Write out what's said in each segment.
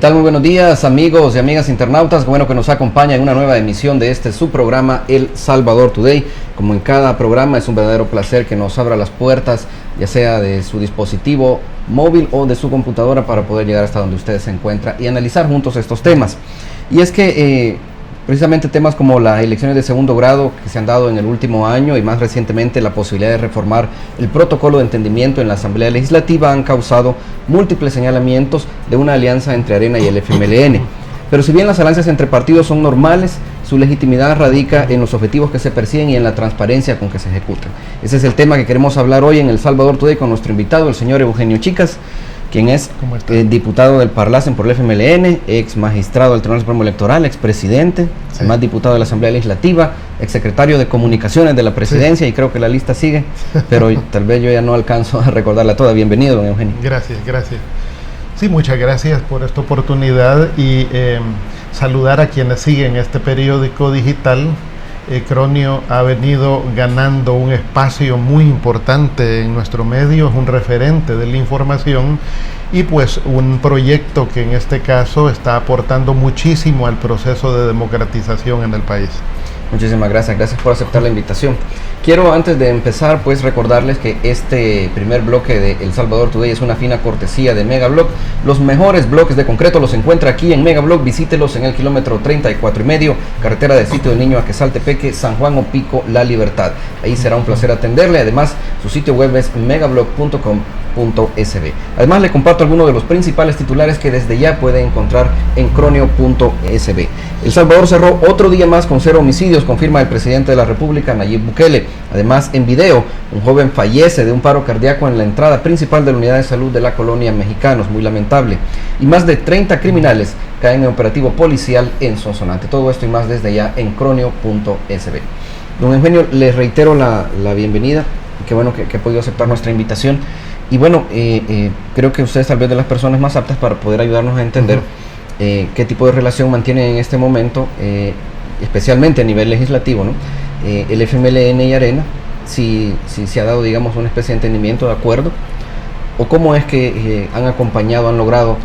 tal? Muy buenos días, amigos y amigas internautas. Bueno, que nos acompaña en una nueva emisión de su programa El Salvador Today. Como en cada programa, es un verdadero placer que nos abra las puertas, ya sea de su dispositivo móvil o de su computadora, para poder llegar hasta donde usted se encuentra y analizar juntos estos temas. Y es que precisamente temas como las elecciones de segundo grado que se han dado en el último año, y más recientemente la posibilidad de reformar el protocolo de entendimiento en la Asamblea Legislativa, han causado múltiples señalamientos de una alianza entre Arena y el FMLN. Pero si bien las alianzas entre partidos son normales, su legitimidad radica en los objetivos que se persiguen y en la transparencia con que se ejecutan. Ese es el tema que queremos hablar hoy en El Salvador Today con nuestro invitado, el señor Eugenio Chicas, quien es diputado del Parlacen por el FMLN, ex magistrado del Tribunal Supremo Electoral, ex presidente, además diputado de la Asamblea Legislativa, ex secretario de Comunicaciones de la Presidencia, y creo que la lista sigue, pero tal vez yo ya no alcanzo a recordarla toda. Bienvenido, don Eugenio. Gracias. Sí, muchas gracias por esta oportunidad y saludar a quienes siguen este periódico digital. Cronio ha venido ganando un espacio muy importante en nuestro medio, es un referente de la información y pues un proyecto que en este caso está aportando muchísimo al proceso de democratización en el país. Muchísimas gracias por aceptar la invitación. Quiero, antes de empezar, pues recordarles que este primer bloque de El Salvador Today es una fina cortesía de Megablog. Los mejores bloques de concreto los encuentra aquí en Megablog. Visítelos en el kilómetro 34,5, carretera del Sitio del Niño a Quesaltepeque, San Juan Opico, La Libertad. Ahí será un placer atenderle. Además, su sitio web es megablog.com.sb. Además, le comparto algunos de los principales titulares que desde ya puede encontrar en cronio.sb. El Salvador cerró otro día más con 0 homicidios, confirma el presidente de la República, Nayib Bukele. Además, en video, un joven fallece de un paro cardíaco en la entrada principal de la unidad de salud de la colonia Mexicanos, muy lamentable. Y más de 30 criminales caen en operativo policial en Sonsonate. Todo esto y más desde ya en cronio.sb. Don Eugenio, les reitero la bienvenida. Qué bueno que ha podido aceptar nuestra invitación. Y bueno, creo que usted es tal vez de las personas más aptas para poder ayudarnos a entender qué tipo de relación mantienen en este momento, especialmente a nivel legislativo, ¿no? El FMLN y Arena, si se ha dado, digamos, una especie de entendimiento, de acuerdo, o cómo es que han logrado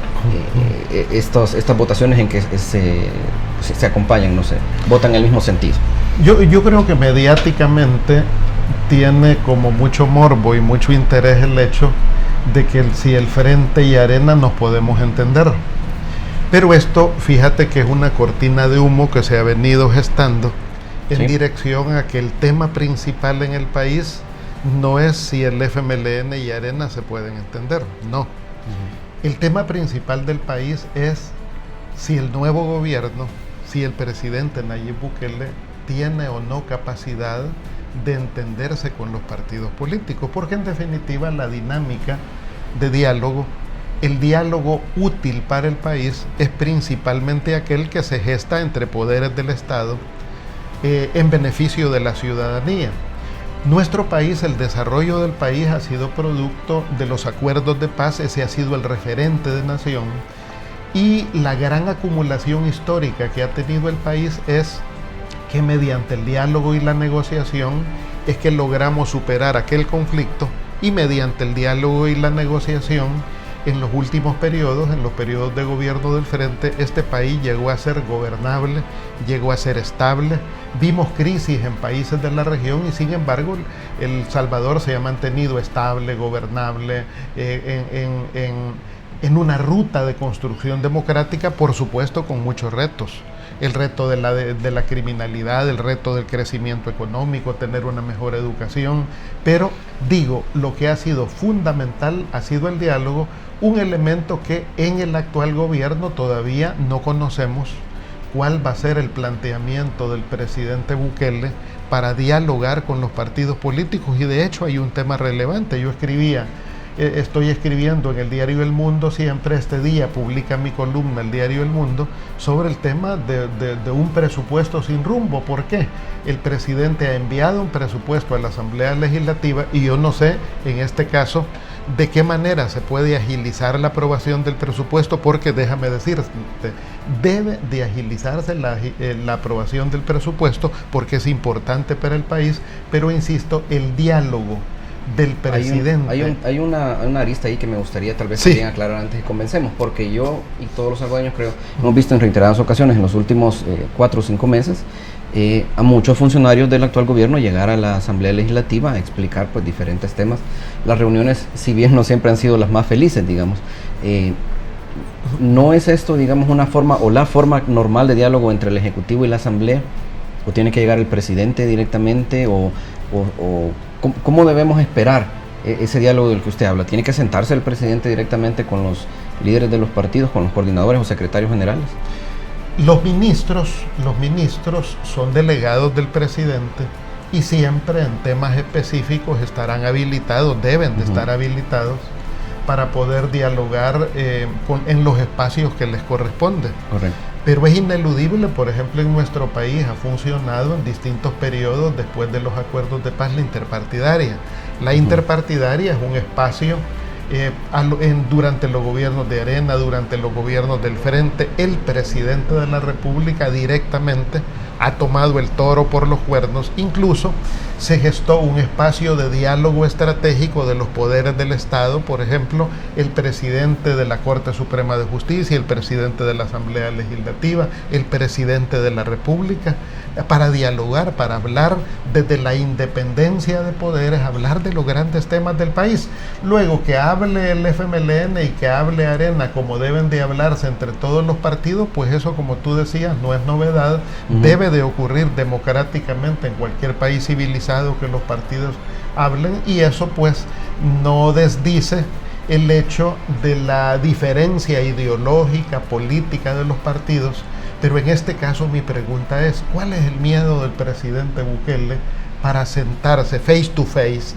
estas votaciones en que se acompañan, no sé, votan en el mismo sentido. Yo creo que mediáticamente tiene como mucho morbo y mucho interés el hecho de que si el Frente y Arena nos podemos entender. Pero esto, fíjate que es una cortina de humo que se ha venido gestando en dirección a que el tema principal en el país no es si el FMLN y Arena se pueden entender, no. El tema principal del país es si el nuevo gobierno, si el presidente Nayib Bukele tiene o no capacidad de entenderse con los partidos políticos, porque en definitiva la dinámica de diálogo, el diálogo útil para el país es principalmente aquel que se gesta entre poderes del Estado en beneficio de la ciudadanía. Nuestro país, el desarrollo del país ha sido producto de los acuerdos de paz, ese ha sido el referente de nación, y la gran acumulación histórica que ha tenido el país es que mediante el diálogo y la negociación es que logramos superar aquel conflicto, y mediante el diálogo y la negociación en los últimos periodos, en los periodos de gobierno del Frente, este país llegó a ser gobernable, llegó a ser estable. Vimos crisis en países de la región y sin embargo El Salvador se ha mantenido estable, gobernable, en una ruta de construcción democrática, por supuesto con muchos retos. El reto de la criminalidad, el reto del crecimiento económico, tener una mejor educación, pero digo, lo que ha sido fundamental ha sido el diálogo, un elemento que en el actual gobierno todavía no conocemos cuál va a ser el planteamiento del presidente Bukele para dialogar con los partidos políticos, y de hecho hay un tema relevante. Yo estoy escribiendo en el diario El Mundo siempre, este día publica mi columna el diario El Mundo sobre el tema de un presupuesto sin rumbo. ¿Por qué? El presidente ha enviado un presupuesto a la Asamblea Legislativa y yo no sé en este caso de qué manera se puede agilizar la aprobación del presupuesto, porque déjame decirte, debe de agilizarse la aprobación del presupuesto porque es importante para el país, pero insisto, el diálogo del presidente. Hay una arista ahí que me gustaría tal vez también aclarar antes de que comencemos, porque yo y todos los salvadoreños creo hemos visto en reiteradas ocasiones en los últimos 4 o 5 meses a muchos funcionarios del actual gobierno llegar a la Asamblea Legislativa a explicar pues diferentes temas. Las reuniones, si bien no siempre han sido las más felices, digamos, ¿no es esto, digamos, una forma o la forma normal de diálogo entre el Ejecutivo y la Asamblea? ¿O tiene que llegar el presidente directamente? ¿O cómo debemos esperar ese diálogo del que usted habla? ¿Tiene que sentarse el presidente directamente con los líderes de los partidos, con los coordinadores o secretarios generales? Los ministros son delegados del presidente y siempre en temas específicos estarán habilitados, deben de estar habilitados para poder dialogar en los espacios que les corresponde. Correcto. Pero es ineludible, por ejemplo, en nuestro país ha funcionado en distintos periodos después de los acuerdos de paz la interpartidaria. La interpartidaria es un espacio durante los gobiernos de Arena, durante los gobiernos del Frente, el presidente de la República directamente ha tomado el toro por los cuernos. Incluso se gestó un espacio de diálogo estratégico de los poderes del Estado, por ejemplo, el presidente de la Corte Suprema de Justicia, el presidente de la Asamblea Legislativa, el presidente de la República, para dialogar, para hablar desde la independencia de poderes, hablar de los grandes temas del país. Luego que hable el FMLN y que hable Arena como deben de hablarse entre todos los partidos, pues eso, como tú decías, no es novedad, debe de ocurrir democráticamente en cualquier país civilizado que los partidos hablen, y eso pues no desdice el hecho de la diferencia ideológica, política de los partidos. Pero en este caso mi pregunta es, ¿cuál es el miedo del presidente Bukele para sentarse face to face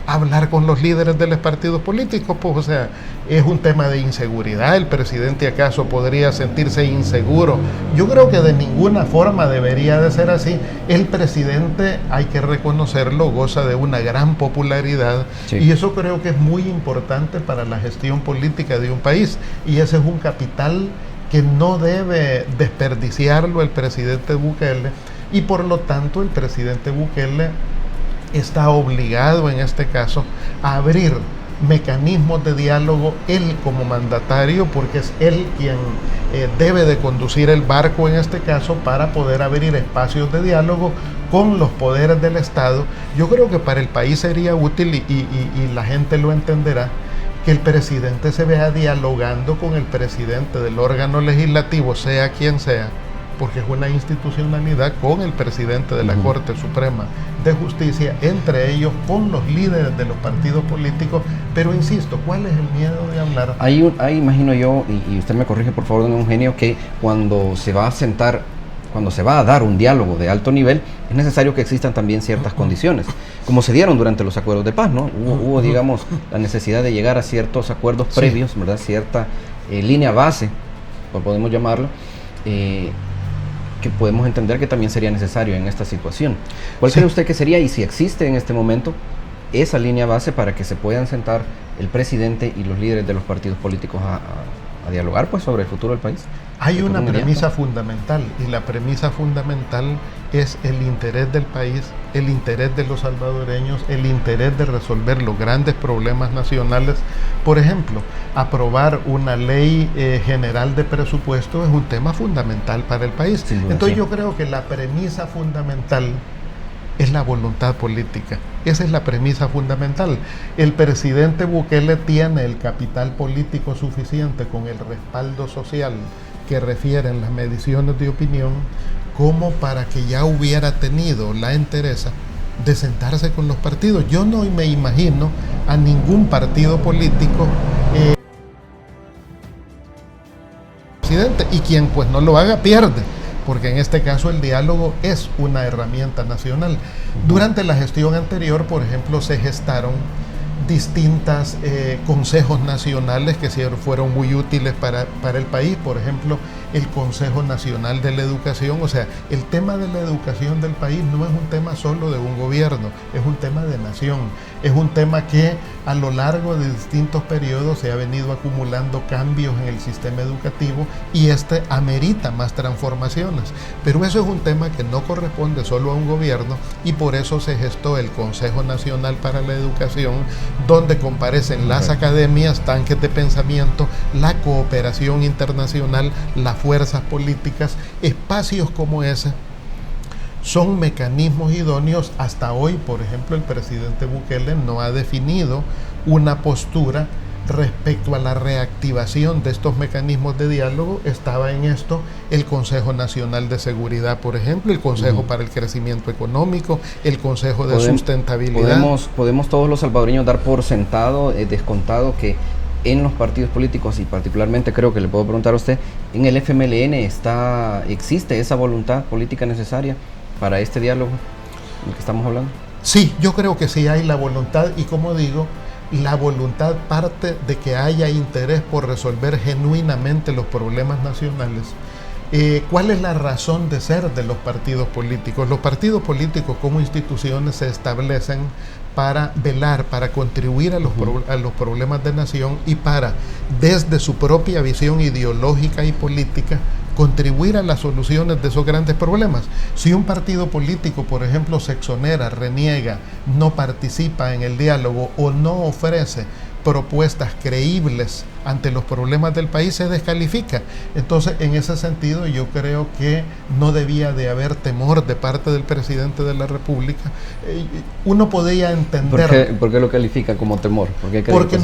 a hablar con los líderes de los partidos políticos? Pues, o sea, es un tema de inseguridad. ¿El presidente acaso podría sentirse inseguro? Yo creo que de ninguna forma debería de ser así. El presidente, hay que reconocerlo, goza de una gran popularidad, y eso creo que es muy importante para la gestión política de un país, y ese es un capital que no debe desperdiciarlo el presidente Bukele, y por lo tanto el presidente Bukele está obligado en este caso a abrir mecanismos de diálogo, él como mandatario, porque es él quien debe de conducir el barco en este caso, para poder abrir espacios de diálogo con los poderes del Estado. Yo creo que para el país sería útil, y la gente lo entenderá, que el presidente se vea dialogando con el presidente del órgano legislativo, sea quien sea, porque es una institucionalidad, con el presidente de la Corte Suprema de Justicia, entre ellos con los líderes de los partidos políticos. Pero insisto, ¿cuál es el miedo de hablar? Ahí imagino yo, y usted me corrige por favor, don Eugenio, que cuando se va a dar un diálogo de alto nivel, es necesario que existan también ciertas condiciones, como se dieron durante los acuerdos de paz, ¿no? Hubo digamos, la necesidad de llegar a ciertos acuerdos previos, ¿verdad? Cierta línea base, podemos llamarlo, que podemos entender que también sería necesario en esta situación. ¿Cuál cree usted que sería, y si existe en este momento, esa línea base para que se puedan sentar el presidente y los líderes de los partidos políticos a dialogar pues sobre el futuro del país? Hay una premisa fundamental, y la premisa fundamental es el interés del país, el interés de los salvadoreños, el interés de resolver los grandes problemas nacionales. Por ejemplo, aprobar una ley general de presupuesto es un tema fundamental para el país. Entonces yo creo que la premisa fundamental es la voluntad política. Esa es la premisa fundamental. El presidente Bukele tiene el capital político suficiente, con el respaldo social que refieren las mediciones de opinión, como para que ya hubiera tenido la entereza de sentarse con los partidos. Yo no me imagino a ningún partido político presidente, y quien pues no lo haga pierde, porque en este caso el diálogo es una herramienta nacional. Durante la gestión anterior, por ejemplo, se gestaron distintas consejos nacionales que fueron muy útiles para el país. Por ejemplo, el Consejo Nacional de la Educación. O sea, el tema de la educación del país no es un tema solo de un gobierno, es un tema de nación, es un tema que a lo largo de distintos periodos se ha venido acumulando cambios en el sistema educativo y este amerita más transformaciones. Pero eso es un tema que no corresponde solo a un gobierno y por eso se gestó el Consejo Nacional para la Educación, donde comparecen las academias, tanques de pensamiento, la cooperación internacional, las fuerzas políticas. Espacios como ese son mecanismos idóneos. Hasta hoy, por ejemplo, el presidente Bukele no ha definido una postura respecto a la reactivación de estos mecanismos de diálogo. Estaba en esto el Consejo Nacional de Seguridad, por ejemplo, el Consejo para el Crecimiento Económico, el Consejo de Sustentabilidad. Podemos todos los salvadoreños dar por sentado, descontado, que en los partidos políticos, y particularmente creo que le puedo preguntar a usted, en el FMLN existe esa voluntad política necesaria para este diálogo del que estamos hablando. Sí, yo creo que sí hay la voluntad, y como digo, la voluntad parte de que haya interés por resolver genuinamente los problemas nacionales. ¿Cuál es la razón de ser de los partidos políticos? Los partidos políticos como instituciones se establecen para velar, para contribuir a los problemas de nación y para, desde su propia visión ideológica y política, contribuir a las soluciones de esos grandes problemas. Si un partido político, por ejemplo, se exonera, reniega, no participa en el diálogo o no ofrece propuestas creíbles ante los problemas del país, se descalifica. Entonces, en ese sentido, yo creo que no debía de haber temor de parte del presidente de la República. Uno podía entender... ¿Por qué lo califica como temor? Porque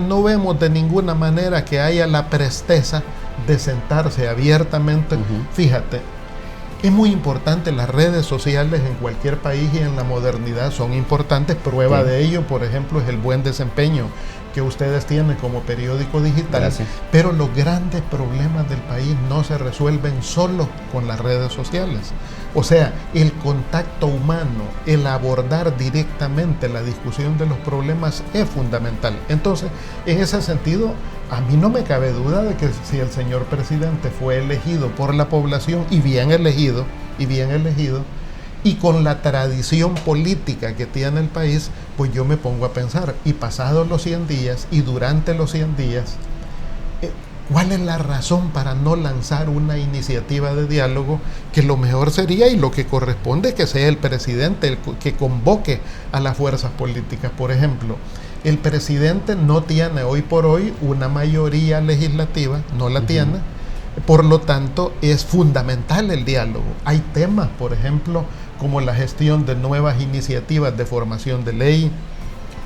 no vemos de ninguna manera que haya la presteza de sentarse abiertamente. Fíjate, es muy importante, las redes sociales en cualquier país y en la modernidad son importantes. Prueba de ello, por ejemplo, es el buen desempeño que ustedes tienen como periódico digital. Gracias. Pero los grandes problemas del país no se resuelven solo con las redes sociales. O sea, el contacto humano, el abordar directamente la discusión de los problemas es fundamental. Entonces, en ese sentido, a mí no me cabe duda de que si el señor presidente fue elegido por la población, y bien elegido, y con la tradición política que tiene el país, pues yo me pongo a pensar, y pasados los 100 días, y durante los 100 días, ¿cuál es la razón para no lanzar una iniciativa de diálogo? Que lo mejor sería, y lo que corresponde, que sea el presidente el que convoque a las fuerzas políticas. Por ejemplo, el presidente no tiene hoy por hoy una mayoría legislativa, no la tiene. Por lo tanto, es fundamental el diálogo. Hay temas, por ejemplo, como la gestión de nuevas iniciativas de formación de ley.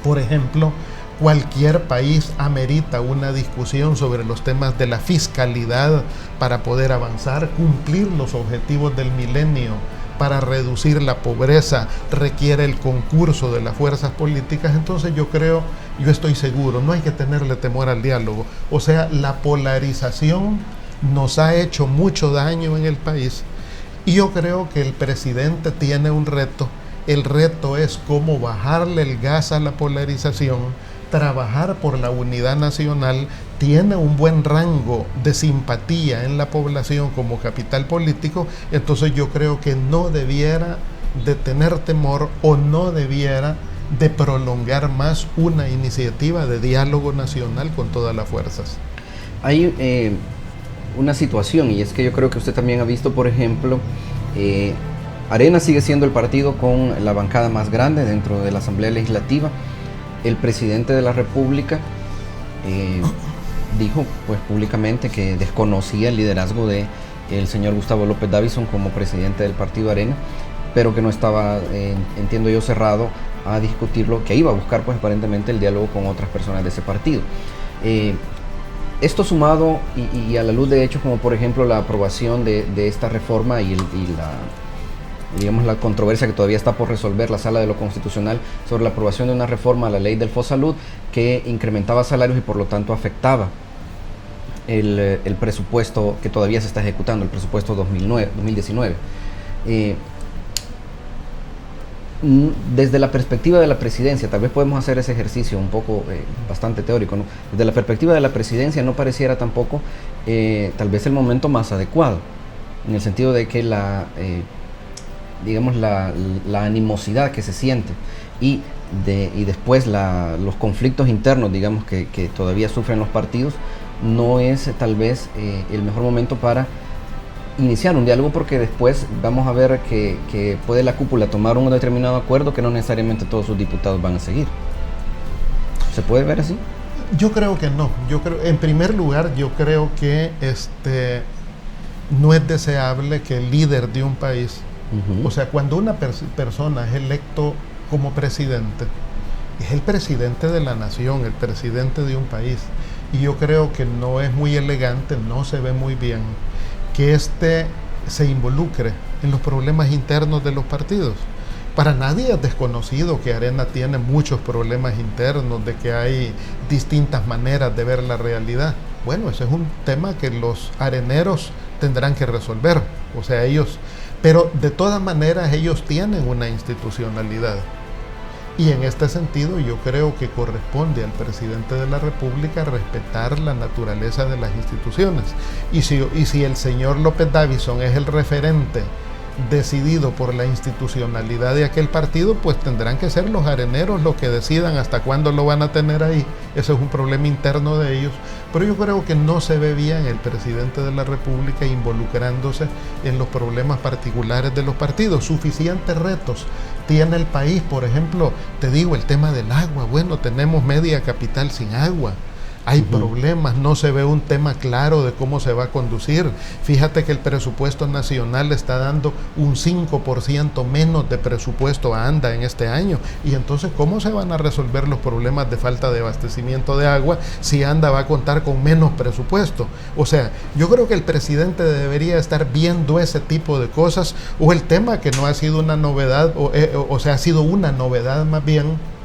Por ejemplo, cualquier país amerita una discusión sobre los temas de la fiscalidad para poder avanzar, cumplir los objetivos del milenio. Para reducir la pobreza requiere el concurso de las fuerzas políticas. Entonces yo estoy seguro, no hay que tenerle temor al diálogo. O sea, la polarización nos ha hecho mucho daño en el país, y yo creo que el presidente tiene un reto. El reto es cómo bajarle el gas a la polarización, trabajar por la unidad nacional. Tiene un buen rango de simpatía en la población como capital político. Entonces yo creo que no debiera de tener temor, o no debiera de prolongar más una iniciativa de diálogo nacional con todas las fuerzas. Hay una situación, y es que yo creo que usted también ha visto, por ejemplo, Arena sigue siendo el partido con la bancada más grande dentro de la Asamblea Legislativa. El presidente de la República dijo pues públicamente que desconocía el liderazgo de el señor Gustavo López Davison como presidente del partido Arena, pero que no estaba, entiendo yo, cerrado a discutirlo, que iba a buscar pues aparentemente el diálogo con otras personas de ese partido. Esto sumado y a la luz de hechos como por ejemplo la aprobación de esta reforma y la controversia que todavía está por resolver la Sala de lo Constitucional sobre la aprobación de una reforma a la ley del FOSalud que incrementaba salarios y por lo tanto afectaba el presupuesto que todavía se está ejecutando, el presupuesto 2019. Desde la perspectiva de la presidencia, tal vez podemos hacer ese ejercicio un poco bastante teórico, ¿no? Desde la perspectiva de la presidencia no pareciera tampoco tal vez el momento más adecuado, en el sentido de que digamos la animosidad que se siente y después los conflictos internos, digamos, que todavía sufren los partidos, no es tal vez el mejor momento para iniciar un diálogo, porque después vamos a ver que puede la cúpula tomar un determinado acuerdo que no necesariamente todos sus diputados van a seguir. ¿Se puede ver así? Yo creo que no. En primer lugar, yo creo que no es deseable que el líder de un país, o sea, cuando una persona es electo como presidente, es el presidente de la nación, el presidente de un país. Y yo creo que no es muy elegante, no se ve muy bien que se involucre en los problemas internos de los partidos. Para nadie es desconocido que Arena tiene muchos problemas internos, de que hay distintas maneras de ver la realidad. Bueno, ese es un tema que los areneros tendrán que resolver. O sea, pero de todas maneras ellos tienen una institucionalidad. Y en este sentido yo creo que corresponde al presidente de la República respetar la naturaleza de las instituciones. Y si el señor López Davison es el referente decidido por la institucionalidad de aquel partido, pues tendrán que ser los areneros los que decidan hasta cuándo lo van a tener ahí. Ese es un problema interno de ellos. Pero yo creo que no se ve bien el presidente de la República involucrándose en los problemas particulares de los partidos. Suficientes retos tiene el país. Por ejemplo, te digo, el tema del agua. Bueno, tenemos media capital sin agua. Hay problemas, no se ve un tema claro de cómo se va a conducir. Fíjate que el presupuesto nacional está dando un 5% menos de presupuesto a ANDA en este año. Y entonces, ¿cómo se van a resolver los problemas de falta de abastecimiento de agua si ANDA va a contar con menos presupuesto? O sea, yo creo que el presidente debería estar viendo ese tipo de cosas, o el tema que no ha sido una novedad, o sea, ha sido una novedad más bien,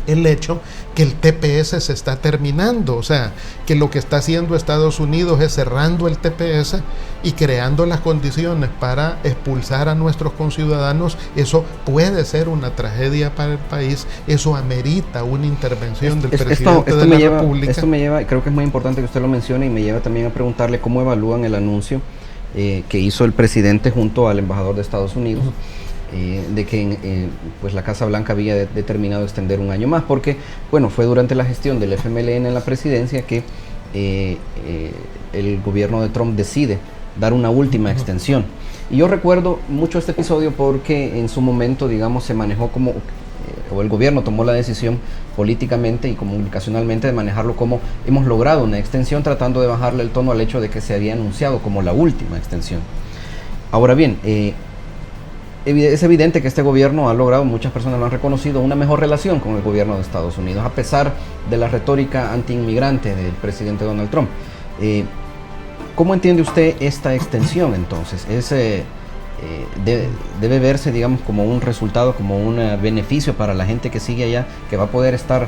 el hecho que el TPS se está terminando. O sea, que lo que está haciendo Estados Unidos es cerrando el TPS y creando las condiciones para expulsar a nuestros conciudadanos. Eso puede ser una tragedia para el país. Eso amerita una intervención del presidente de la República. Esto me lleva, creo que es muy importante que usted lo mencione, y me lleva también a preguntarle cómo evalúan el anuncio que hizo el presidente junto al embajador de Estados Unidos, de que pues la Casa Blanca había determinado extender un año más, porque bueno, fue durante la gestión del FMLN en la presidencia que el gobierno de Trump decide dar una última extensión. Y yo recuerdo mucho este episodio porque en su momento, digamos, se manejó como, o el gobierno tomó la decisión políticamente y comunicacionalmente de manejarlo como hemos logrado una extensión, tratando de bajarle el tono al hecho de que se había anunciado como la última extensión. Ahora bien, es evidente que este gobierno ha logrado, muchas personas lo han reconocido, una mejor relación con el gobierno de Estados Unidos, a pesar de la retórica anti-inmigrante del presidente Donald Trump. ¿Cómo entiende usted esta extensión entonces? Debe verse, digamos, como un resultado, como un beneficio para la gente que sigue allá, que va a poder estar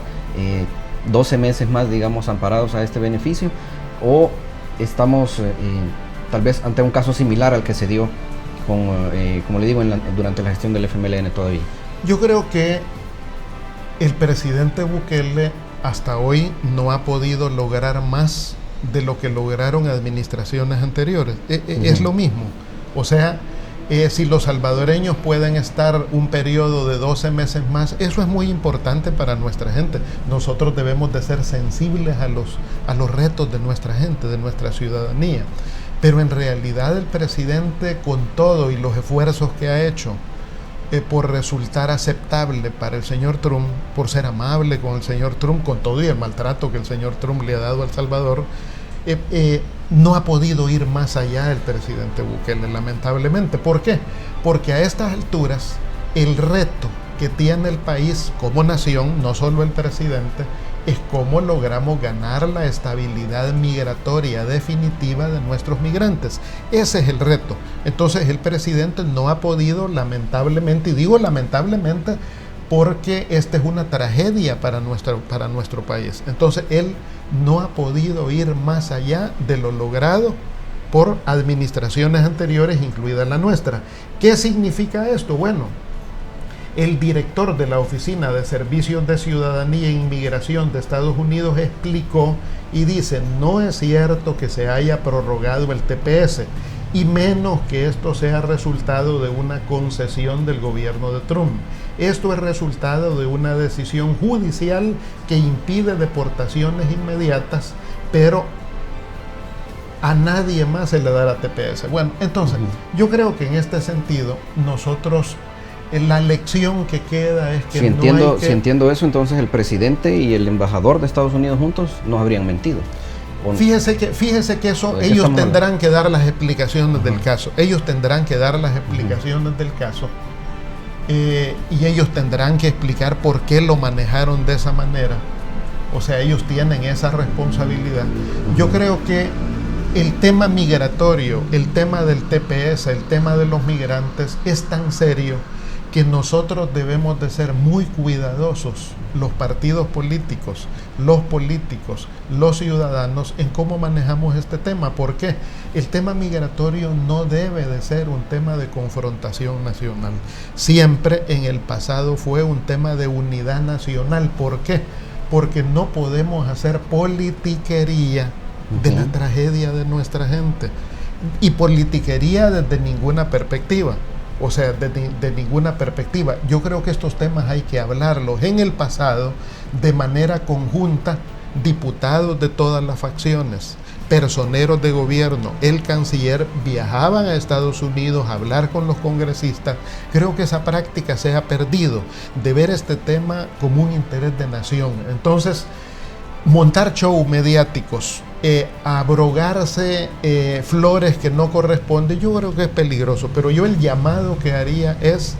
12 meses más, digamos, amparados a este beneficio, o estamos tal vez ante un caso similar al que se dio como le digo, durante la gestión del FMLN todavía? Yo creo que el presidente Bukele hasta hoy no ha podido lograr más de lo que lograron administraciones anteriores. Es lo mismo. O sea, si los salvadoreños pueden estar un periodo de 12 meses más, eso es muy importante para nuestra gente. Nosotros debemos de ser sensibles a los retos de nuestra gente, de nuestra ciudadanía. Pero en realidad el presidente, con todo y los esfuerzos que ha hecho por resultar aceptable para el señor Trump, por ser amable con el señor Trump, con todo y el maltrato que el señor Trump le ha dado a El Salvador, no ha podido ir más allá el presidente Bukele, lamentablemente. ¿Por qué? Porque a estas alturas el reto que tiene el país como nación, no solo el presidente, es cómo logramos ganar la estabilidad migratoria definitiva de nuestros migrantes. Ese es el reto. Entonces el presidente no ha podido, lamentablemente, y digo lamentablemente porque esta es una tragedia para nuestro país. Entonces él no ha podido ir más allá de lo logrado por administraciones anteriores, incluida la nuestra. ¿Qué significa esto? Bueno, El director de la Oficina de Servicios de Ciudadanía e Inmigración de Estados Unidos explicó y dice: no es cierto que se haya prorrogado el TPS, y menos que esto sea resultado de una concesión del gobierno de Trump. Esto es resultado de una decisión judicial que impide deportaciones inmediatas, pero a nadie más se le dará TPS. Bueno, entonces, yo creo que en este sentido, nosotros, la lección que queda es que si entiendo eso, entonces el presidente y el embajador de Estados Unidos juntos nos habrían mentido. Fíjese que eso ellos tendrán que dar las explicaciones del caso. Ellos tendrán que dar las explicaciones del caso. Y ellos tendrán que explicar por qué lo manejaron de esa manera. O sea, ellos tienen esa responsabilidad. Yo creo que el tema migratorio, el tema del TPS, el tema de los migrantes es tan serio que nosotros debemos de ser muy cuidadosos, los partidos políticos, los ciudadanos, en cómo manejamos este tema. ¿Por qué? El tema migratorio no debe de ser un tema de confrontación nacional. Siempre en el pasado fue un tema de unidad nacional. ¿Por qué? Porque no podemos hacer politiquería de la tragedia de nuestra gente. Y politiquería desde ninguna perspectiva. O sea, de ninguna perspectiva. Yo creo que estos temas hay que hablarlos. En el pasado, de manera conjunta, diputados de todas las facciones, personeros de gobierno, el canciller, viajaban a Estados Unidos a hablar con los congresistas. Creo que esa práctica se ha perdido, de ver este tema como un interés de nación. Entonces, montar shows mediáticos, abrogarse flores que no corresponden, yo creo que es peligroso. Pero yo el llamado que haría es: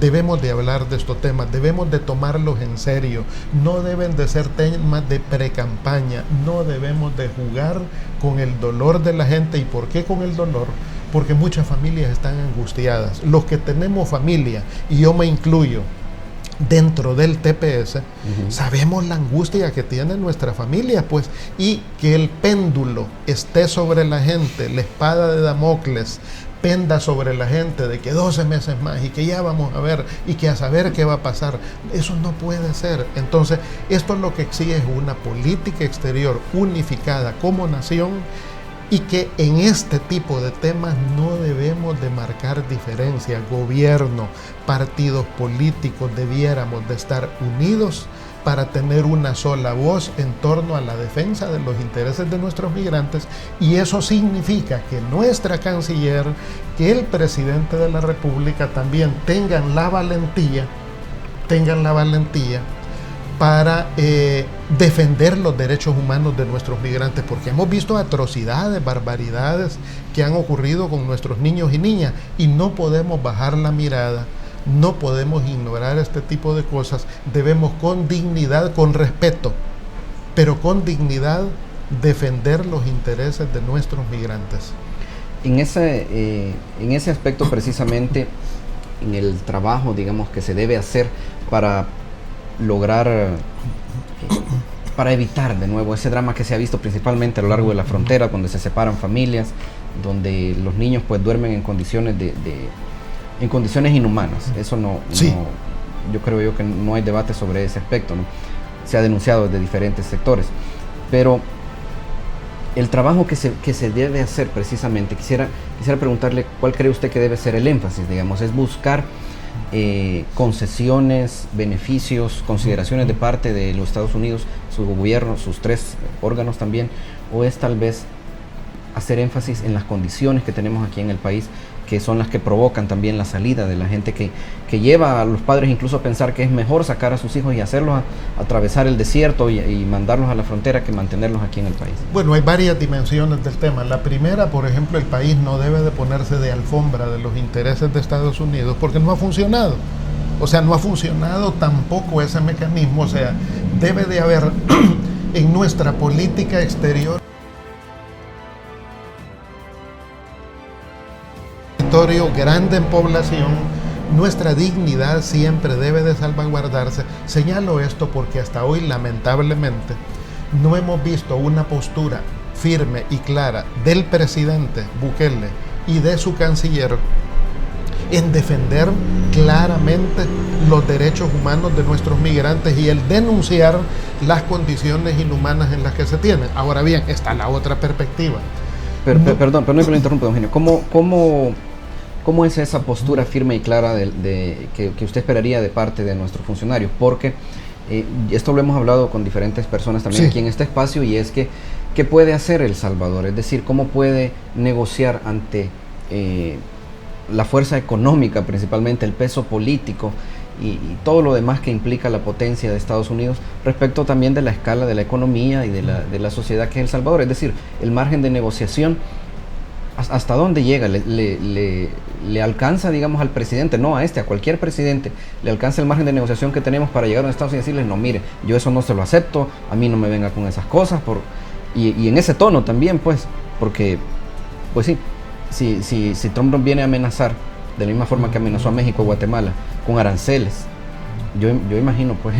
debemos de hablar de estos temas, debemos de tomarlos en serio, no deben de ser temas de pre-campaña, no debemos de jugar con el dolor de la gente. ¿Y por qué con el dolor? Porque muchas familias están angustiadas. Los que tenemos familia, y yo me incluyo, dentro del TPS, sabemos la angustia que tiene nuestra familia, pues, y que el péndulo esté sobre la gente, la espada de Damocles penda sobre la gente de que 12 meses más y que ya vamos a ver y que a saber qué va a pasar. Eso no puede ser. Entonces, esto lo que exige es una política exterior unificada como nación, y que en este tipo de temas no debemos de marcar diferencia. Gobierno, partidos políticos debiéramos de estar unidos para tener una sola voz en torno a la defensa de los intereses de nuestros migrantes, y eso significa que nuestra canciller, que el presidente de la República también tengan la valentía para defender los derechos humanos de nuestros migrantes, porque hemos visto atrocidades, barbaridades que han ocurrido con nuestros niños y niñas, y no podemos bajar la mirada, no podemos ignorar este tipo de cosas. Debemos con dignidad, con respeto, pero con dignidad, defender los intereses de nuestros migrantes. En ese aspecto, precisamente, en el trabajo, digamos, que se debe hacer para lograr, para evitar de nuevo ese drama que se ha visto principalmente a lo largo de la frontera, donde se separan familias, donde los niños pues duermen en condiciones en condiciones inhumanas. Eso yo creo que no hay debate sobre ese aspecto, ¿no? Se ha denunciado desde diferentes sectores, pero el trabajo que se debe hacer precisamente, quisiera preguntarle cuál cree usted que debe ser el énfasis, digamos, es buscar concesiones, beneficios, consideraciones de parte de los Estados Unidos, su gobierno, sus tres órganos también, o es tal vez hacer énfasis en las condiciones que tenemos aquí en el país, que son las que provocan también la salida de la gente, que lleva a los padres incluso a pensar que es mejor sacar a sus hijos y hacerlos atravesar el desierto y mandarlos a la frontera que mantenerlos aquí en el país. Bueno, hay varias dimensiones del tema. La primera, por ejemplo, el país no debe de ponerse de alfombra de los intereses de Estados Unidos, porque no ha funcionado. O sea, no ha funcionado tampoco ese mecanismo. O sea, debe de haber en nuestra política exterior grande en población. Nuestra dignidad siempre debe de salvaguardarse. Señalo esto porque hasta hoy, lamentablemente, no hemos visto una postura firme y clara del presidente Bukele y de su canciller en defender claramente los derechos humanos de nuestros migrantes y el denunciar las condiciones inhumanas en las que se tienen. Ahora bien, está la otra perspectiva. Perdón, pero no me lo interrumpa, don Eugenio. ¿Cómo es esa postura firme y clara que usted esperaría de parte de nuestros funcionarios? Porque esto lo hemos hablado con diferentes personas también aquí en este espacio, y es que ¿qué puede hacer El Salvador? Es decir, ¿cómo puede negociar ante la fuerza económica, principalmente el peso político y todo lo demás que implica la potencia de Estados Unidos respecto también de la escala de la economía y de la sociedad que es El Salvador? Es decir, el margen de negociación, ¿hasta dónde llega? ¿Le alcanza, digamos, al presidente? No a cualquier presidente, ¿le alcanza el margen de negociación que tenemos para llegar a los Estados Unidos y decirles, no, mire, yo eso no se lo acepto, a mí no me venga con esas cosas? Y en ese tono también, pues, porque, pues sí, si Trump viene a amenazar de la misma forma que amenazó a México o Guatemala con aranceles, yo imagino pues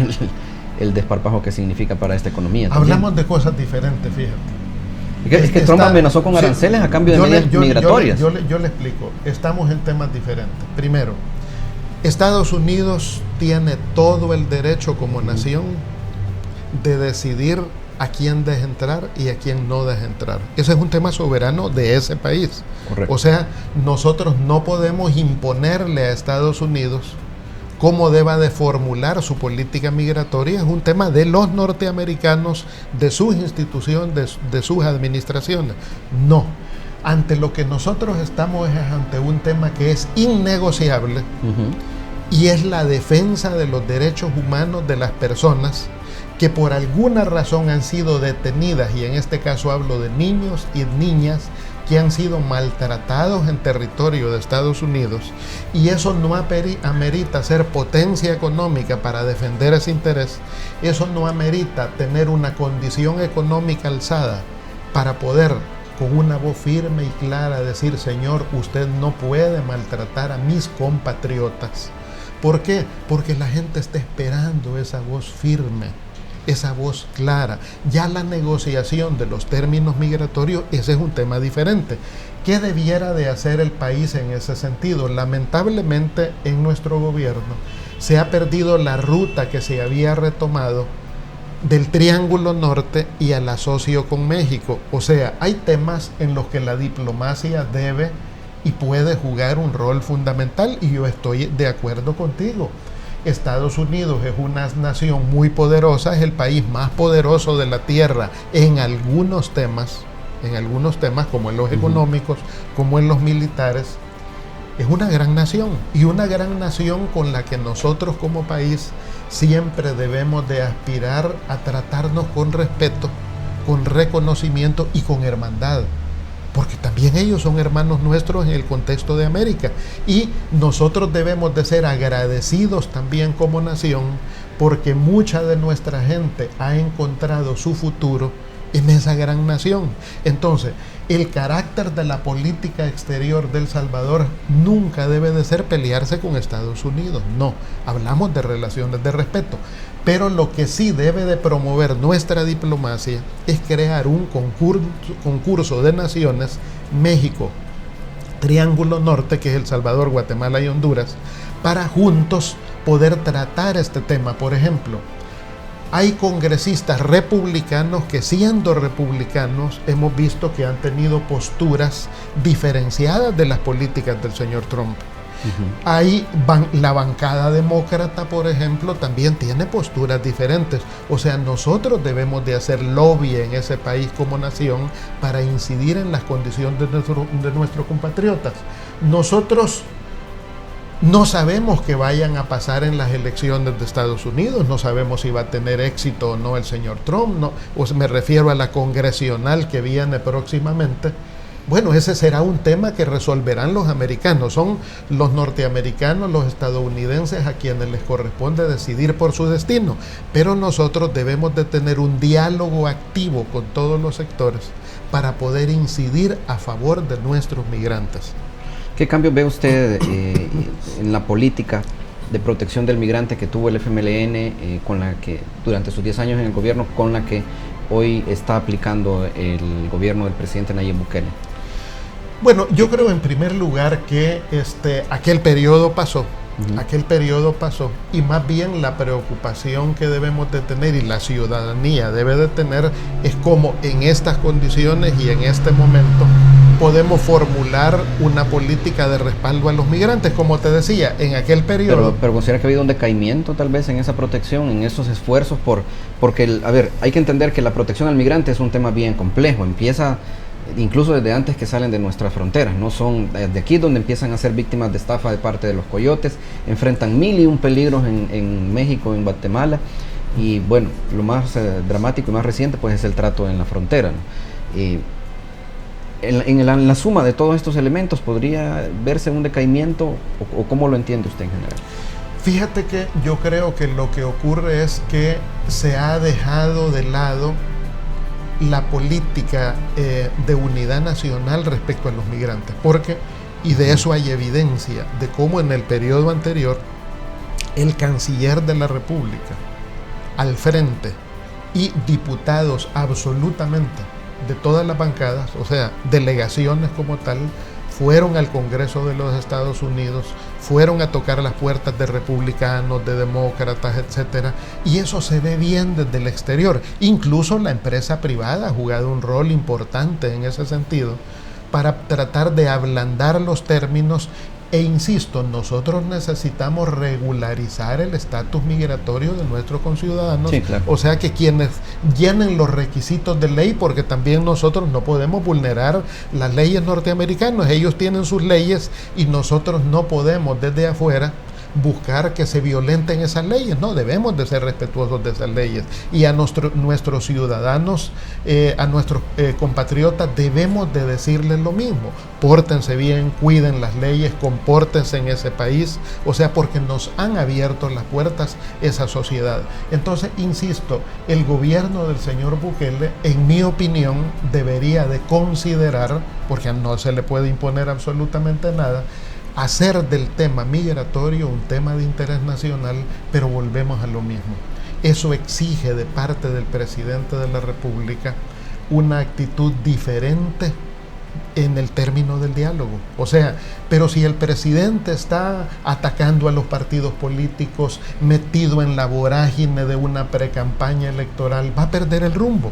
el desparpajo que significa para esta economía. Hablamos de cosas diferentes, fíjate. Es que Trump amenazó con aranceles a cambio de medidas migratorias. Yo le explico, estamos en temas diferentes. Primero, Estados Unidos tiene todo el derecho como nación de decidir a quién deja entrar y a quién no deja entrar. Ese es un tema soberano de ese país. Correcto. O sea, nosotros no podemos imponerle a Estados Unidos cómo deba de formular su política migratoria. Es un tema de los norteamericanos, de sus instituciones, de sus administraciones. No. Ante lo que nosotros estamos es ante un tema que es innegociable, y es la defensa de los derechos humanos de las personas que por alguna razón han sido detenidas, y en este caso hablo de niños y niñas que han sido maltratados en territorio de Estados Unidos, y eso no amerita ser potencia económica para defender ese interés. Eso no amerita tener una condición económica alzada para poder con una voz firme y clara decir, señor, usted no puede maltratar a mis compatriotas. ¿Por qué? Porque la gente está esperando esa voz firme, esa voz clara. Ya la negociación de los términos migratorios, ese es un tema diferente. ¿Qué debiera de hacer el país en ese sentido? Lamentablemente en nuestro gobierno se ha perdido la ruta que se había retomado del Triángulo Norte y al asocio con México. O sea, hay temas en los que la diplomacia debe y puede jugar un rol fundamental, y yo estoy de acuerdo contigo. Estados Unidos es una nación muy poderosa, es el país más poderoso de la tierra en algunos temas como en los económicos, como en los militares. Es una gran nación, y una gran nación con la que nosotros como país siempre debemos de aspirar a tratarnos con respeto, con reconocimiento y con hermandad, porque también ellos son hermanos nuestros en el contexto de América, y nosotros debemos de ser agradecidos también como nación, porque mucha de nuestra gente ha encontrado su futuro en esa gran nación. Entonces, el carácter de la política exterior de El Salvador nunca debe de ser pelearse con Estados Unidos. No, hablamos de relaciones de respeto. Pero lo que sí debe de promover nuestra diplomacia es crear un concurso de naciones, México, Triángulo Norte, que es El Salvador, Guatemala y Honduras, para juntos poder tratar este tema. Por ejemplo, hay congresistas republicanos que, siendo republicanos, hemos visto que han tenido posturas diferenciadas de las políticas del señor Trump. Hay la bancada demócrata, por ejemplo, también tiene posturas diferentes. O sea, nosotros debemos de hacer lobby en ese país como nación para incidir en las condiciones de nuestros compatriotas. Nosotros no sabemos qué vayan a pasar en las elecciones de Estados Unidos, no sabemos si va a tener éxito o no el señor Trump, no, o me refiero a la congresional que viene próximamente. Bueno, ese será un tema que resolverán los americanos. Son los norteamericanos, los estadounidenses, a quienes les corresponde decidir por su destino. Pero nosotros debemos de tener un diálogo activo con todos los sectores para poder incidir a favor de nuestros migrantes. ¿Qué cambios ve usted en la política de protección del migrante que tuvo el FMLN, con la que durante sus 10 años en el gobierno, con la que hoy está aplicando el gobierno del presidente Nayib Bukele? Bueno, yo creo en primer lugar que aquel periodo pasó. Aquel periodo pasó, y más bien la preocupación que debemos de tener y la ciudadanía debe de tener es cómo en estas condiciones y en este momento podemos formular una política de respaldo a los migrantes, como te decía, en aquel periodo. Pero considera que ha habido un decaimiento tal vez en esa protección, en esos esfuerzos, porque, a ver, hay que entender que la protección al migrante es un tema bien complejo, empieza incluso desde antes que salen de nuestras fronteras, ¿no? Son de aquí donde empiezan a ser víctimas de estafa de parte de los coyotes, enfrentan 1001 peligros en México, en Guatemala, y bueno, lo más dramático y más reciente pues es el trato en la frontera, ¿no? En la suma de todos estos elementos, ¿podría verse un decaimiento o cómo lo entiende usted en general? Fíjate que yo creo que lo que ocurre es que se ha dejado de lado la política de unidad nacional respecto a los migrantes, y de eso hay evidencia, de cómo en el periodo anterior el canciller de la República, al frente, y diputados absolutamente de todas las bancadas, o sea, delegaciones como tal, fueron al Congreso de los Estados Unidos, fueron a tocar las puertas de republicanos, de demócratas, etcétera, y eso se ve bien desde el exterior. Incluso la empresa privada ha jugado un rol importante en ese sentido para tratar de ablandar los términos. E insisto, nosotros necesitamos regularizar el estatus migratorio de nuestros conciudadanos, sí, claro. O sea que quienes llenen los requisitos de ley, porque también nosotros no podemos vulnerar las leyes norteamericanas, ellos tienen sus leyes y nosotros no podemos desde afuera buscar que se violenten esas leyes, no, debemos de ser respetuosos de esas leyes, y a nuestros ciudadanos, a nuestros compatriotas debemos de decirles lo mismo: pórtense bien, cuiden las leyes, compórtense en ese país, o sea, porque nos han abierto las puertas esa sociedad. Entonces, insisto, el gobierno del señor Bukele, en mi opinión, debería de considerar, porque no se le puede imponer absolutamente nada, hacer del tema migratorio un tema de interés nacional, pero volvemos a lo mismo. Eso exige de parte del presidente de la República una actitud diferente en el término del diálogo. O sea, pero si el presidente está atacando a los partidos políticos, metido en la vorágine de una precampaña electoral, va a perder el rumbo.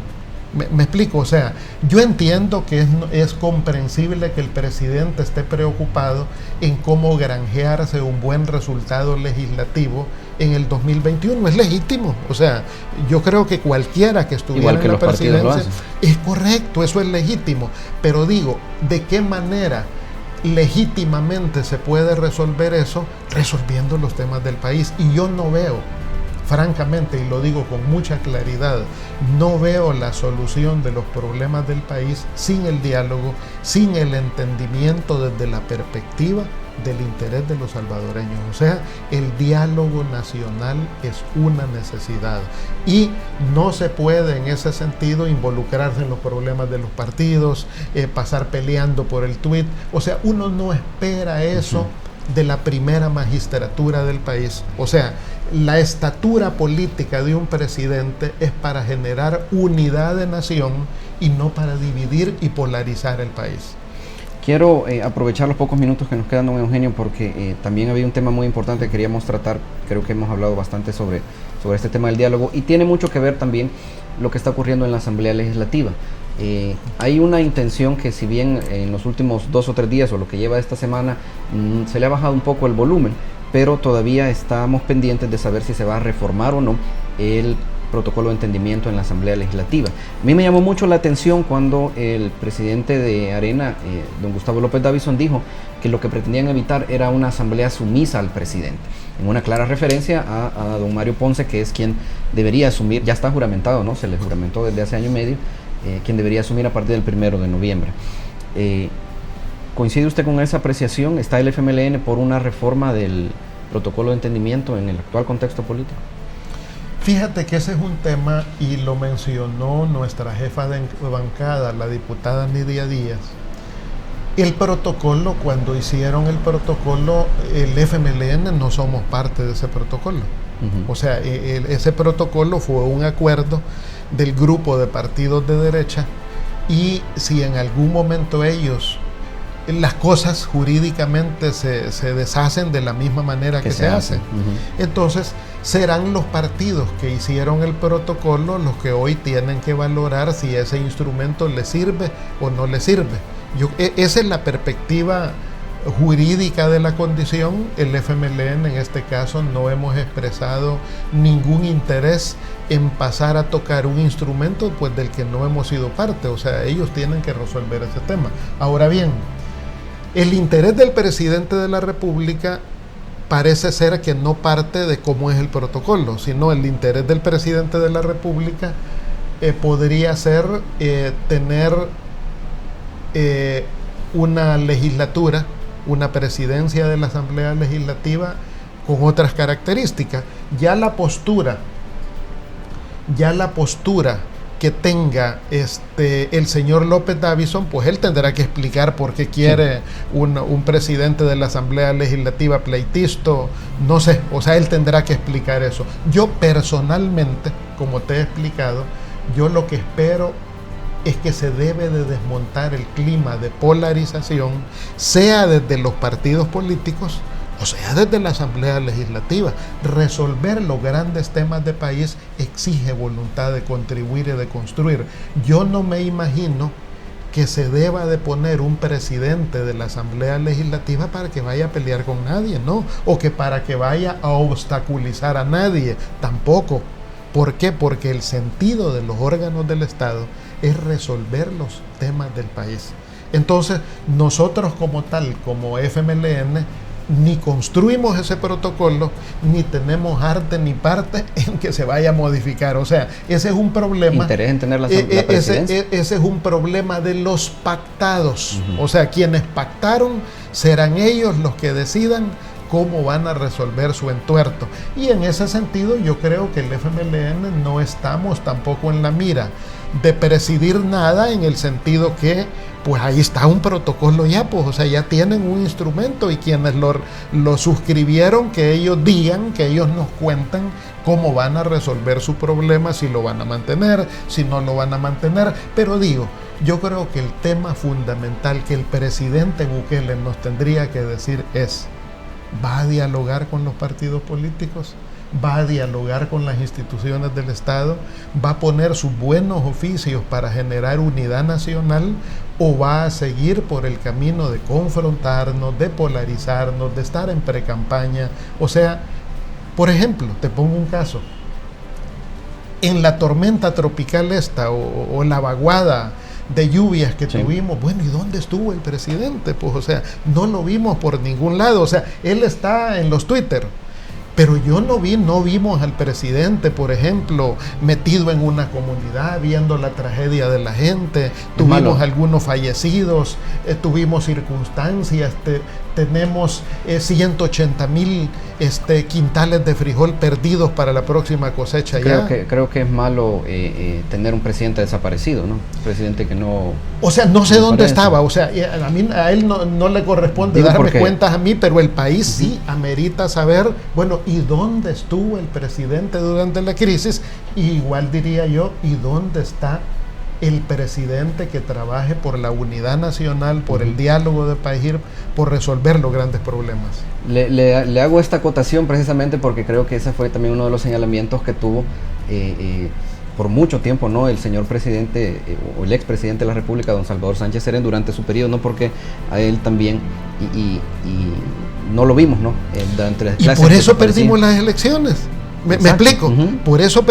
Me explico, o sea, yo entiendo que es comprensible que el presidente esté preocupado en cómo granjearse un buen resultado legislativo en el 2021, es legítimo, o sea, yo creo que cualquiera que estuviera en la presidencia, es correcto, eso es legítimo, pero digo, ¿de qué manera legítimamente se puede resolver eso? Resolviendo los temas del país, y yo no veo, francamente, y lo digo con mucha claridad, no veo la solución de los problemas del país sin el diálogo, sin el entendimiento desde la perspectiva del interés de los salvadoreños. O sea, el diálogo nacional es una necesidad y no se puede en ese sentido involucrarse en los problemas de los partidos, pasar peleando por el tuit. O sea, uno no espera eso de la primera magistratura del país. O sea, la estatura política de un presidente es para generar unidad de nación y no para dividir y polarizar el país. Quiero aprovechar los pocos minutos que nos quedan, don Eugenio, porque también había un tema muy importante que queríamos tratar. Creo que hemos hablado bastante sobre este tema del diálogo, y tiene mucho que ver también lo que está ocurriendo en la Asamblea Legislativa. Hay una intención que, si bien en los últimos 2 o 3 días o lo que lleva esta semana se le ha bajado un poco el volumen, pero todavía estamos pendientes de saber si se va a reformar o no el protocolo de entendimiento en la Asamblea Legislativa. A mí me llamó mucho la atención cuando el presidente de Arena, don Gustavo López Davison, dijo que lo que pretendían evitar era una asamblea sumisa al presidente, en una clara referencia a don Mario Ponce, que es quien debería asumir, ya está juramentado, ¿no? Se le juramentó desde hace año y medio, quien debería asumir a partir del 1 de noviembre. ¿Coincide usted con esa apreciación? ¿Está el FMLN por una reforma del protocolo de entendimiento en el actual contexto político? Fíjate que ese es un tema, y lo mencionó nuestra jefa de bancada, la diputada Nidia Díaz. El protocolo, cuando hicieron el protocolo, el FMLN no somos parte de ese protocolo. O sea, ese protocolo fue un acuerdo del grupo de partidos de derecha, y si en algún momento ellos las cosas jurídicamente se deshacen de la misma manera que se hacen. Entonces, serán los partidos que hicieron el protocolo los que hoy tienen que valorar si ese instrumento les sirve o no les sirve. Esa es la perspectiva jurídica de la condición. El FMLN en este caso no hemos expresado ningún interés en pasar a tocar un instrumento pues del que no hemos sido parte, o sea, ellos tienen que resolver ese tema. Ahora bien, el interés del presidente de la República parece ser que no parte de cómo es el protocolo, sino el interés del presidente de la República podría ser tener una legislatura, una presidencia de la Asamblea Legislativa con otras características. Ya la postura que tenga el señor López Davison, pues él tendrá que explicar por qué quiere un presidente de la Asamblea Legislativa pleitisto, no sé, o sea, él tendrá que explicar eso. Yo personalmente, como te he explicado, yo lo que espero es que se debe de desmontar el clima de polarización, sea desde los partidos políticos, o sea, desde la Asamblea Legislativa. Resolver los grandes temas de país exige voluntad de contribuir y de construir. Yo no me imagino que se deba de poner un presidente de la Asamblea Legislativa para que vaya a pelear con nadie, ¿no? O que para que vaya a obstaculizar a nadie, tampoco. ¿Por qué? Porque el sentido de los órganos del Estado es resolver los temas del país. Entonces, nosotros como tal, como FMLN, ni construimos ese protocolo, ni tenemos arte ni parte en que se vaya a modificar. O sea, ese es un problema. ¿Interés en tener la presidencia? Ese es un problema de los pactados. O sea, quienes pactaron serán ellos los que decidan cómo van a resolver su entuerto. Y en ese sentido, yo creo que el FMLN no estamos tampoco en la mira de presidir nada, en el sentido que pues ahí está un protocolo ya, pues, o sea, ya tienen un instrumento, y quienes lo suscribieron, que ellos digan, que ellos nos cuentan cómo van a resolver su problema, si lo van a mantener, si no lo van a mantener. Pero digo, yo creo que el tema fundamental que el presidente Bukele nos tendría que decir es: ¿va a dialogar con los partidos políticos? ¿Va a dialogar con las instituciones del Estado? ¿Va a poner sus buenos oficios para generar unidad nacional? ¿O va a seguir por el camino de confrontarnos, de polarizarnos, de estar en precampaña? O sea, por ejemplo, te pongo un caso. En la tormenta tropical esta, o la vaguada de lluvias que tuvimos, bueno, ¿y dónde estuvo el presidente? Pues, o sea, no lo vimos por ningún lado. O sea, él está en los Twitter, pero yo no vimos al presidente, por ejemplo, metido en una comunidad, viendo la tragedia de la gente. Tuvimos algunos fallecidos, tuvimos circunstancias, tenemos 180,000 quintales de frijol perdidos para la próxima cosecha. Creo que es malo tener un presidente desaparecido, ¿no? Un presidente que no... O sea, no sé dónde estaba, o sea, a él no le corresponde darme cuentas a mí, pero el país sí amerita saber, bueno, ¿y dónde estuvo el presidente durante la crisis? Y igual diría yo, ¿y dónde está el presidente que trabaje por la unidad nacional, por el diálogo de país, por resolver los grandes problemas? Le hago esta acotación precisamente porque creo que ese fue también uno de los señalamientos que tuvo por mucho tiempo, ¿no?, el señor presidente o el expresidente de la República, don Salvador Sánchez Serén, durante su periodo, ¿no?, porque a él también y no lo vimos, ¿no?, durante las clases. Y por eso perdimos las elecciones. ¿Me explico? Por eso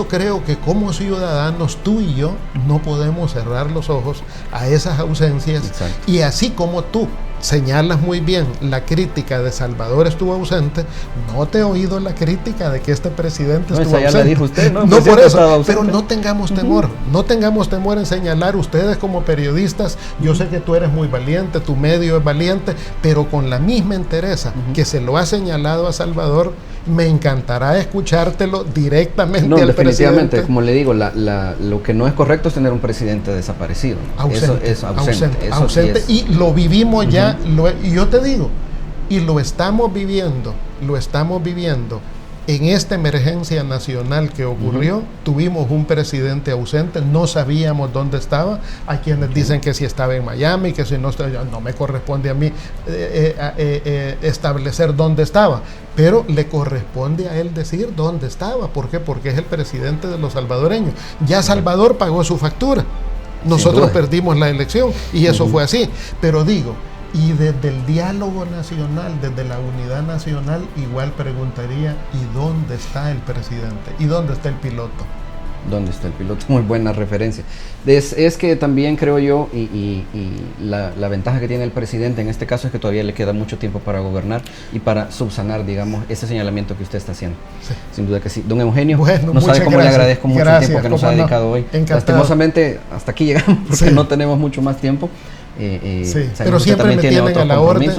creo que como ciudadanos, tú y yo no podemos cerrar los ojos a esas ausencias. Exacto. Y así como tú señalas muy bien la crítica de Salvador estuvo ausente, no te he oído la crítica de que este presidente estuvo ausente. Ya la dijo usted, ¿no? No por eso, pero no tengamos temor, no tengamos temor en señalar. Ustedes como periodistas, yo sé que tú eres muy valiente, tu medio es valiente, pero con la misma entereza que se lo ha señalado a Salvador, me encantará escuchártelo directamente al definitivamente, presidente. Como le digo, lo que no es correcto es tener un presidente desaparecido, ¿no? Ausente, eso es ausente. Y lo vivimos ya, y yo te digo, y lo estamos viviendo En esta emergencia nacional que ocurrió, tuvimos un presidente ausente, no sabíamos dónde estaba. Hay quienes dicen que si estaba en Miami, que si no estaba, no me corresponde a mí establecer dónde estaba, pero le corresponde a él decir dónde estaba. ¿Por qué? Porque es el presidente de los salvadoreños. Ya Salvador pagó su factura. Nosotros perdimos la elección y eso fue así. Pero digo, y desde el diálogo nacional, desde la unidad nacional, igual preguntaría, ¿y dónde está el presidente? ¿Y dónde está el piloto? ¿Dónde está el piloto? Muy buena referencia. Es que también creo yo, y la ventaja que tiene el presidente en este caso es que todavía le queda mucho tiempo para gobernar y para subsanar, digamos, ese señalamiento que usted está haciendo. Sí. Sin duda que sí. Don Eugenio, bueno, no sabe cómo le agradezco mucho el tiempo que nos ha dedicado hoy. Encantado. Lastimosamente, hasta aquí llegamos porque no tenemos mucho más tiempo. Pero siempre me tienen a la orden.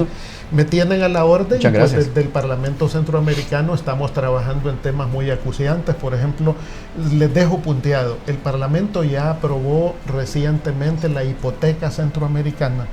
Me tienen a la orden. Muchas gracias. Pues, desde el Parlamento Centroamericano estamos trabajando en temas muy acuciantes. Por ejemplo, les dejo punteado. El Parlamento ya aprobó recientemente la hipoteca centroamericana.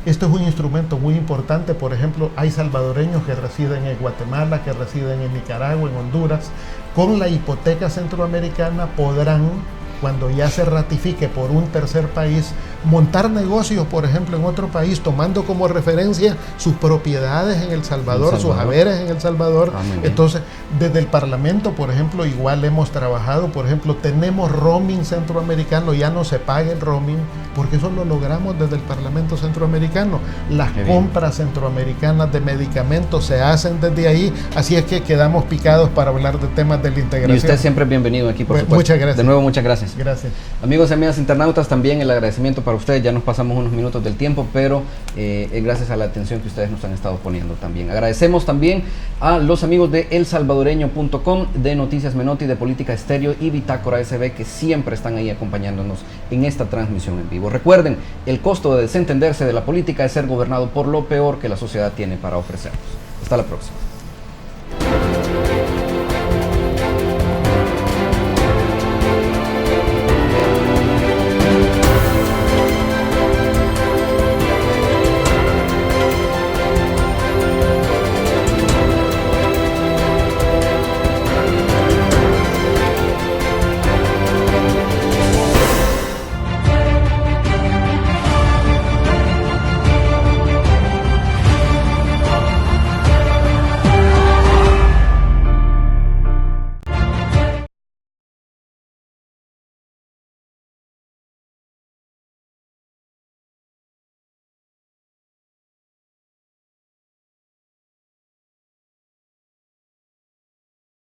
Esto es un instrumento muy importante. Por ejemplo, hay salvadoreños que residen en Guatemala, que residen en Nicaragua, en Honduras. Con la hipoteca centroamericana podrán, cuando ya se ratifique por un tercer país, montar negocios, por ejemplo, en otro país, tomando como referencia sus propiedades en El Salvador, sus haberes en El Salvador. Entonces, desde el Parlamento, por ejemplo, igual hemos trabajado, por ejemplo, tenemos roaming centroamericano, ya no se paga el roaming, porque eso lo logramos desde el Parlamento Centroamericano. Las compras centroamericanas de medicamentos se hacen desde ahí, así es que quedamos picados para hablar de temas de la integración. Y usted siempre es bienvenido aquí, por supuesto. Muchas gracias. De nuevo, muchas gracias. Gracias. Amigos y amigas internautas, también el agradecimiento para ustedes. Ya nos pasamos unos minutos del tiempo, pero gracias a la atención que ustedes nos han estado poniendo también. Agradecemos también a los amigos de elsalvadoreño.com, de Noticias Menotti, de Política Estéreo y Bitácora SB, que siempre están ahí acompañándonos en esta transmisión en vivo. Recuerden, el costo de desentenderse de la política es ser gobernado por lo peor que la sociedad tiene para ofrecernos. Hasta la próxima.